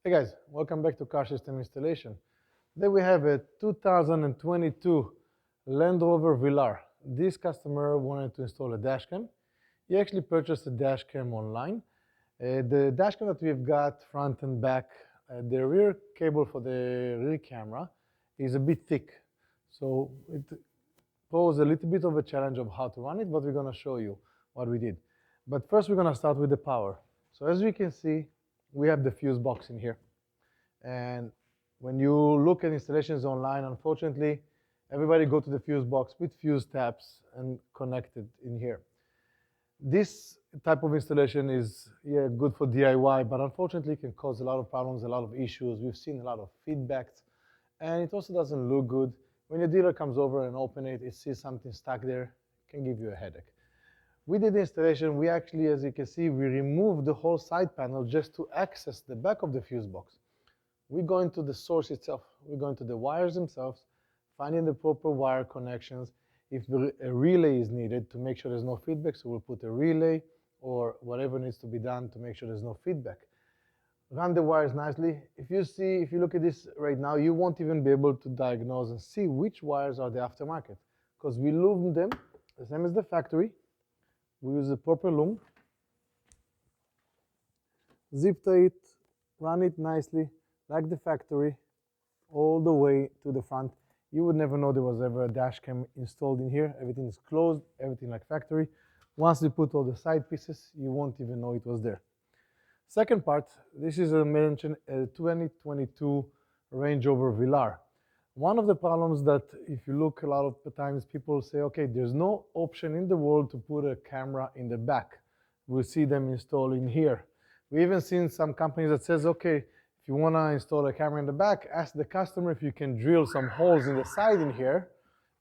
Hey guys, welcome back to Car System Installation. Today we have a 2022 Land Rover Velar. This customer wanted to install a dashcam. He actually purchased a dashcam online. The dashcam that we've got front and back, the rear cable for the rear camera is a bit thick. So it poses a little bit of a challenge of how to run it, but we're going to show you what we did. But first we're going to start with the power. So as we can see, we have the fuse box in here. And when you look at installations online, unfortunately, everybody go to the fuse box with fuse tabs and connect it in here. This type of installation is good for DIY, but unfortunately can cause a lot of problems, a lot of issues. We've seen a lot of feedbacks, and it also doesn't look good. When your dealer comes over and open it, it sees something stuck there, it can give you a headache. We did the installation. We actually, as you can see, we removed the whole side panel just to access the back of the fuse box. We go into the source itself. We go into the wires themselves, finding the proper wire connections. If a relay is needed to make sure there's no feedback, so we'll put a relay or whatever needs to be done to make sure there's no feedback. Run the wires nicely. If you look at this right now, you won't even be able to diagnose and see which wires are the aftermarket, because we loomed them the same as the factory. We use the proper loom, zip tie it, run it nicely like the factory all the way to the front. You would never know there was ever a dash cam installed in here. Everything is closed, everything like factory. Once you put all the side pieces, you won't even know it was there. Second part, this is a 2022 Range Rover Velar. One of the problems that if you look a lot of the times, people say, okay, there's no option in the world to put a camera in the back. We'll see them installed in here. We even seen some companies that says, okay, if you want to install a camera in the back, ask the customer if you can drill some holes in the side in here.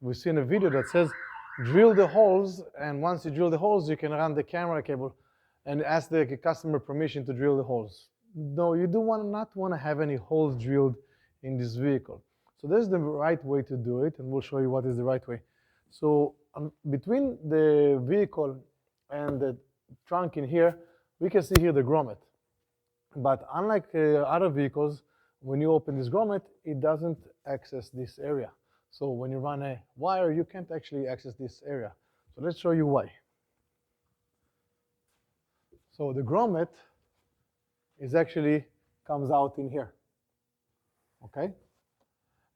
We've seen a video that says, drill the holes, and once you drill the holes, you can run the camera cable and ask the customer permission to drill the holes. No, you do not want to have any holes drilled in this vehicle. So this is the right way to do it, and we'll show you what is the right way. So between the vehicle and the trunk in here, we can see here the grommet. But unlike other vehicles, when you open this grommet, it doesn't access this area. So when you run a wire, you can't actually access this area. So let's show you why. So the grommet is actually comes out in here, okay?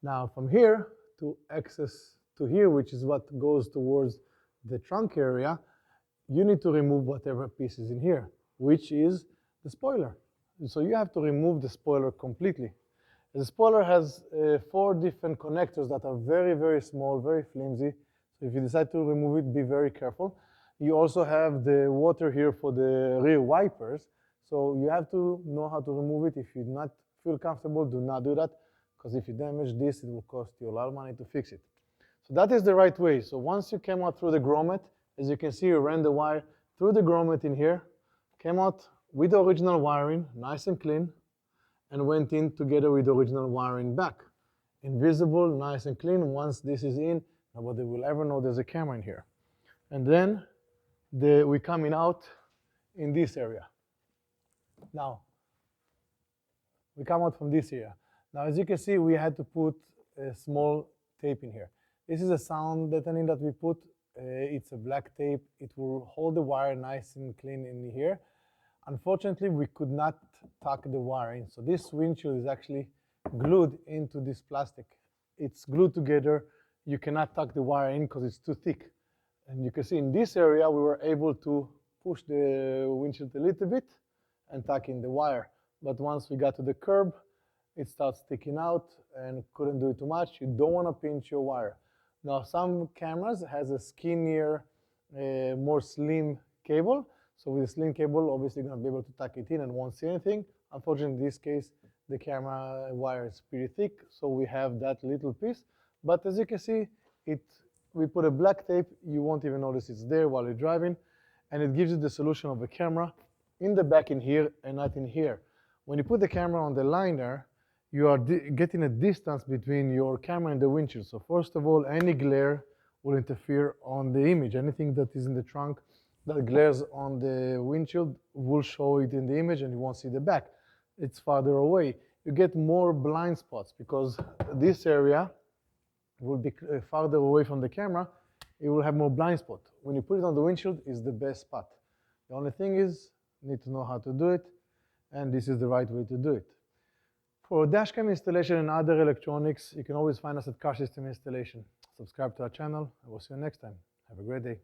Now from here to access to here, which is what goes towards the trunk area, you need to remove whatever piece is in here, which is the spoiler. So you have to remove the spoiler completely. The spoiler has 4 different connectors that are very, very small, very flimsy. So if you decide to remove it, be very careful. You also have the water here for the rear wipers. So you have to know how to remove it. If you do not feel comfortable, do not do that, because if you damage this, it will cost you a lot of money to fix it. So that is the right way. So once you came out through the grommet, as you can see, you ran the wire through the grommet in here, came out with the original wiring, nice and clean, and went in together with the original wiring back. Invisible, nice and clean. Once this is in, nobody will ever know there's a camera in here. And then we're coming out in this area. Now, we come out from this area. Now, as you can see, we had to put a small tape in here. This is a sound deadening that we put. It's a black tape. It will hold the wire nice and clean in here. Unfortunately, we could not tuck the wire in. So this windshield is actually glued into this plastic. It's glued together. You cannot tuck the wire in because it's too thick. And you can see in this area, we were able to push the windshield a little bit and tuck in the wire. But once we got to the curb, it starts sticking out and couldn't do it too much. You don't want to pinch your wire. Now, some cameras has a skinnier, more slim cable. So with a slim cable, obviously you're going to be able to tuck it in and won't see anything. Unfortunately, in this case, the camera wire is pretty thick, so we have that little piece. But as you can see, we put a black tape. You won't even notice it's there while you're driving, and it gives you the solution of a camera in the back in here and not in here. When you put the camera on the liner, you are getting a distance between your camera and the windshield. So first of all, any glare will interfere on the image. Anything that is in the trunk that glares on the windshield will show it in the image and you won't see the back. it's farther away. You get more blind spots because this area will be farther away from the camera. It will have more blind spot. When you put it on the windshield, it's the best spot. The only thing is, you need to know how to do it, and this is the right way to do it. For dashcam installation and other electronics, you can always find us at Car System Installation. Subscribe to our channel, and we'll see you next time. Have a great day.